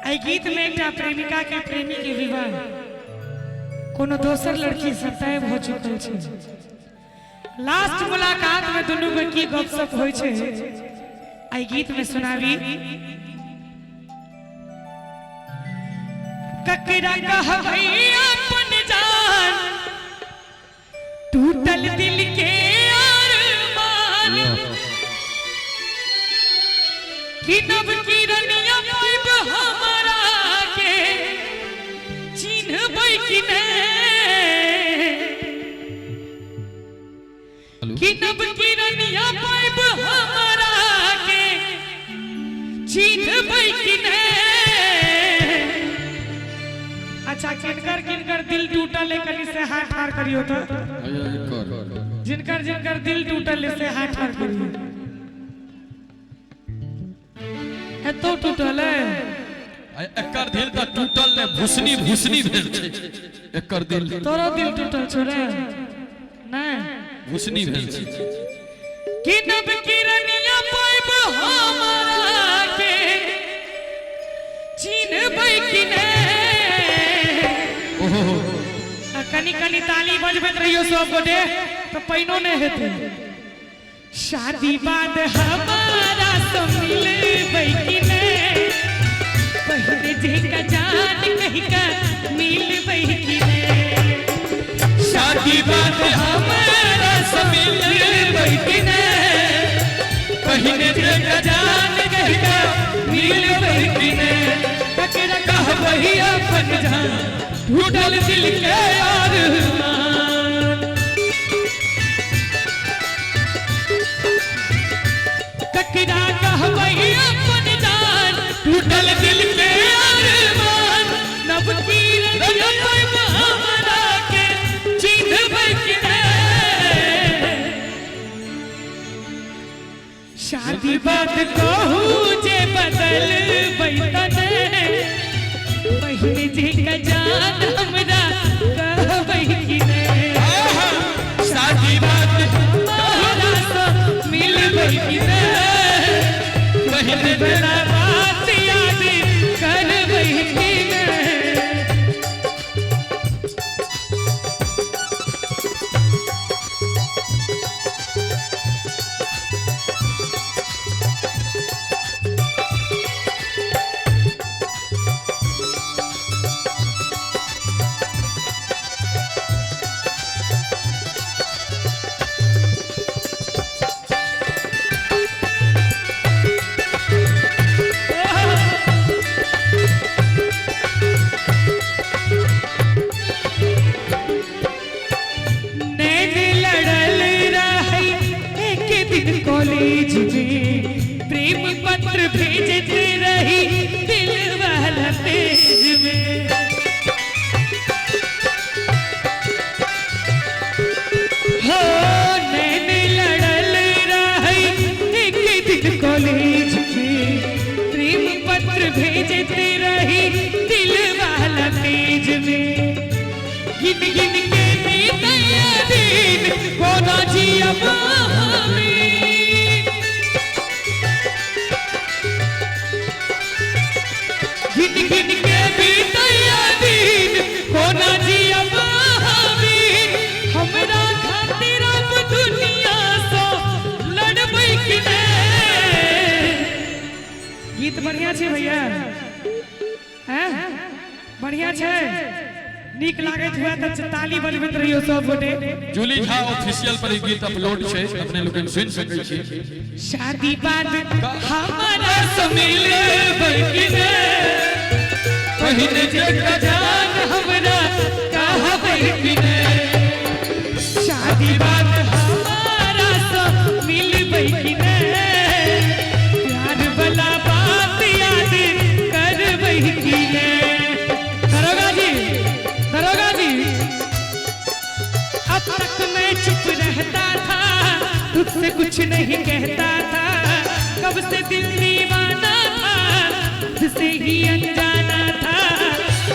आई गीत में एक प्रेमिका के प्रेमी के विवाह कोनो दोसर लड़की से तय हो चुकल छे। लास्ट मुलाकात में दोनों में की गपशप होय छे आई गीत में सुनावी। ककरा कहबै अपन जान टूटल दिल के अरमान कि नब किरनिया पाइब हमरा के चिन्हबै कि नहीं कि नब किरनिया पाइब हमरा के चिन्हबै कि नहीं। अच्छा किनकर किनकर दिल टूटल है कली से हाथ ठार करियो तो जिनकर जिनकर दिल टूटल से हाथ ठार करियो है तो टूटल है एकर दिल त टूटल ने भुसनी भुसनी भेल छै एकर दिल तोरो दिल टूटल छोरे नहीं भुसनी भेल छै कि नब किरनिया पाइब हमरा के चिन्हबै कि नहीं। कनी कनी ताली बजबैत रहियो सब गोटे तो पैनो नहीं हेते। शादी बाद हमारा तो मिलबै कि नहीं पहले जेका जान कहि का मिलबै कि नहीं। शादी बाद हमारा तो मिलबै कि नहीं पहले जेका जान कहि का मिलबै कि नहीं। ककरा कहबै अपन जान टूटल दिल के अरमान ककरा कहबै अपन जान टूटल दिल के अरमान नब किरनिया पाइब हमरा के चिन्हबै कि नहीं। शादी बात कहू जे बदलबै त नहीं पहले जेका जान हमरा कहबै कि नहीं। शादी बात हमरा से मिलबै कि नहीं पहले वाला बात याद करबै कि नहीं। कॉलेज में प्रेम पत्र भेजते रही दिल वाला पेज में हो नैने लड़ल रही एक दिन कॉलेज में प्रेम पत्र भेजते रही दिल वाला पेज में गिन गिन के बीतया दिन कोना जिया गिन गिन के बीतया दिन कोना जिया महावीर हमरा खातिर अब दुनिया से लड़बै कि नहीं। गीत बढ़िया छे भैया हैं बढ़िया छे नीक लागत हुआ त ताली बजबैत रहियो सब गोटे। जूली झा ऑफिशियल पर गीत अपलोड छै अपने लोगन सुन सकै छी। शादी बाद हमारा से मिलबै कि नहीं पहले जेका जान हमरा कहबै कि नहीं। शादी बाद हमारा से मिलबै कि नहीं प्यार वाला बात याद करबै कि नहीं। दरोगा जी अब तक मैं चुप रहता था तुझसे कुछ नहीं कहता था कब से दिल दीवाना था तुझसे ही अनजाना था।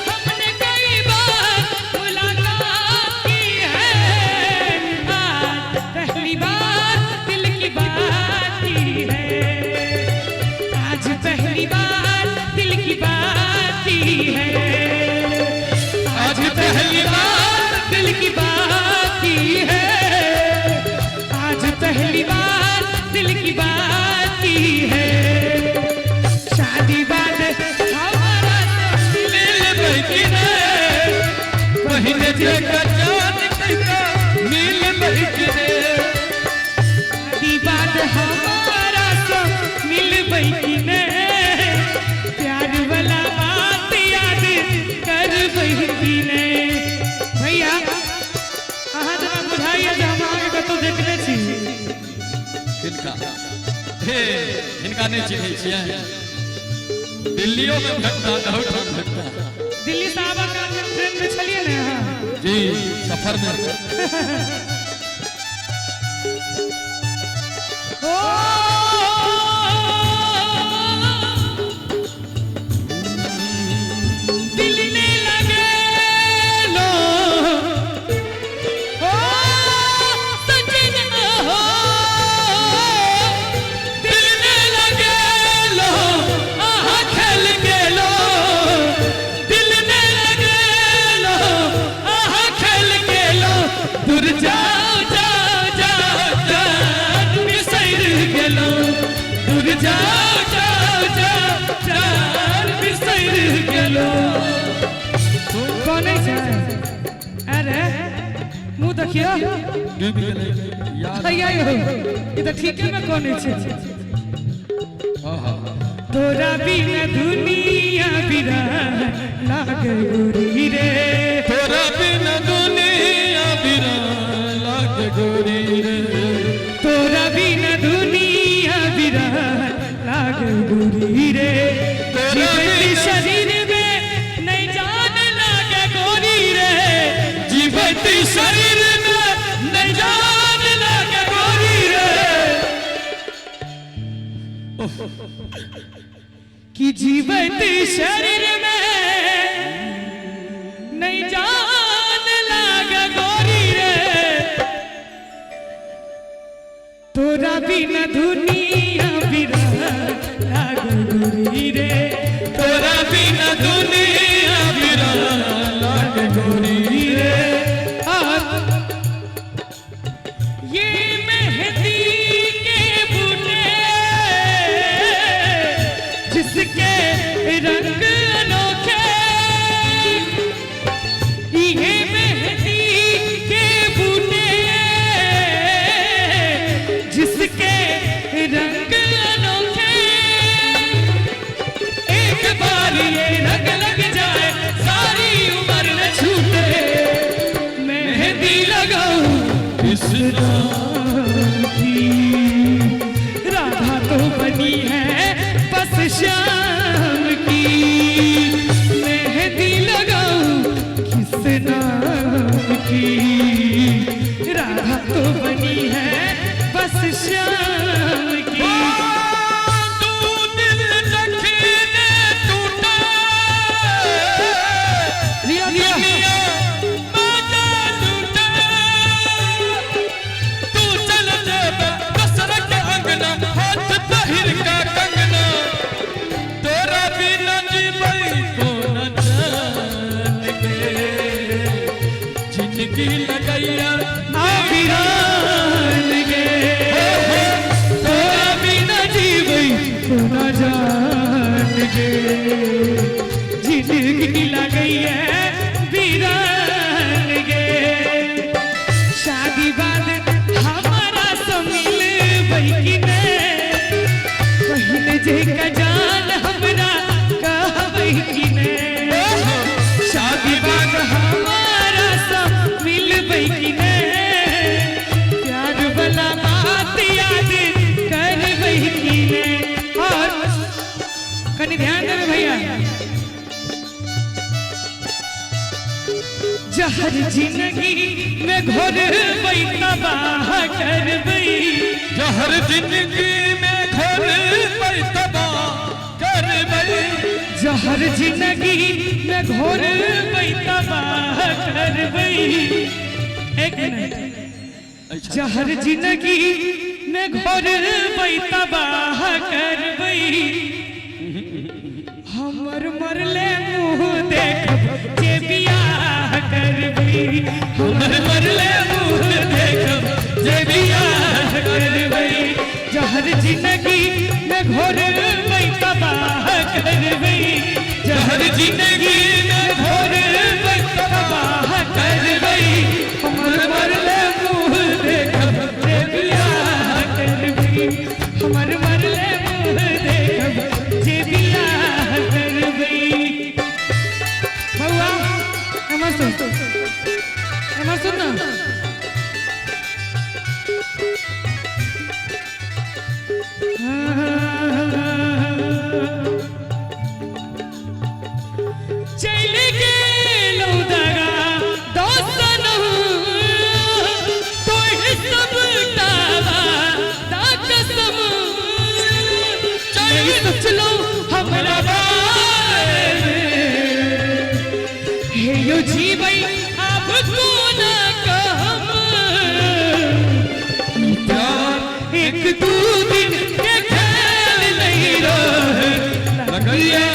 हमने कई बार मुलाकात की है आज पहली बार दिल की बात की है आज पहली बार दिल की बात के इनका नहीं चिन्ह छियै दिल्लियों में घटना बहुत घटना दिल्ली से आवा का ट्रेन में चलिए ना यहाँ जी सफर में ओ दिल ने लगे लो ओ सजना हो दिल ने लगे लो आहा खेल के लो दिल ने लगे लो आहा खेल के लो दूर जाओ जाओ जाओ जाओ बिसर गेलो दूर जाओ जाओ जाओ जाओ बिसर गेलो कौन है अरे मुंह देखियो याद भैया हो ये तो ठीक है मैं कौन है तोरा बिना दुनिया बिरा लागे गोरी रे तोरा बिना दुनिया बिरा लागे गोरी रे तोरा बिना दुनिया बिरा लागे गोरी रे जीवती शरीर में नहीं जान लागे गोरी रे जीवती शरीर में नहीं जान लागे गोरी रे कि जीवती शरीर में नहीं जान लागे गोरी रे तोरा बिना दुनिया बिरा लागे गोरी रे तोरा बिना दुनिया बिरा लागे गोरी रे ये मेहंदी के बूटे जिसके रंग अनोखे ये मेहंदी के बूटे जिसके रंग अनोखे एक बार ये रंग लग जाए सारी उम्र न छूटे मेहंदी लगाऊं कृष्णा की राधा तो बनी है बस श्याम की मेहंदी लगाऊं किस नाम की राधा तो बनी है बस श्याम की तू दिल रखने टूटा लिया लिया माता टूटा तू चल जेबे कसर के अंगना हाथ पहिर का कंगना तोरा बिना जीवई को न जान के जिंदगी लगैया आबिरान गे तोरा बिना जीवई को न जान गे जिंदगी लगई है वीरान गे शादी बाद हमारा तो मिल की ने पहले जे का जान हमरा कहबै की ने शादी बाद हमारा सब मिलबै की ने प्यार वाला बात याद करबै की ने और कनी ध्यान देवे भैया जहर जिंदगी में घोरबै तबाह करबै जहर जिंदगी में घोर पर तबाह करबै जहर जिंदगी में घोरबै तबाह करबै एक मिनट जहर जिंदगी में घोरबै तबाह करबै हमर मरले मुँह देखब जे बियाह करबै हमर मरले मुँह देखब जे बियाह करबै जहर जिंदगी में घोरबै तबाह करबै जहर जिंदगी में घोरबै तबाह करबै हमर मरले मुँह देखब जे बियाह करबै हमर मरले मुँह देखब जे बियाह करबै अपना काम प्यार एक दो दिन के खेल नहीं रहे लगैया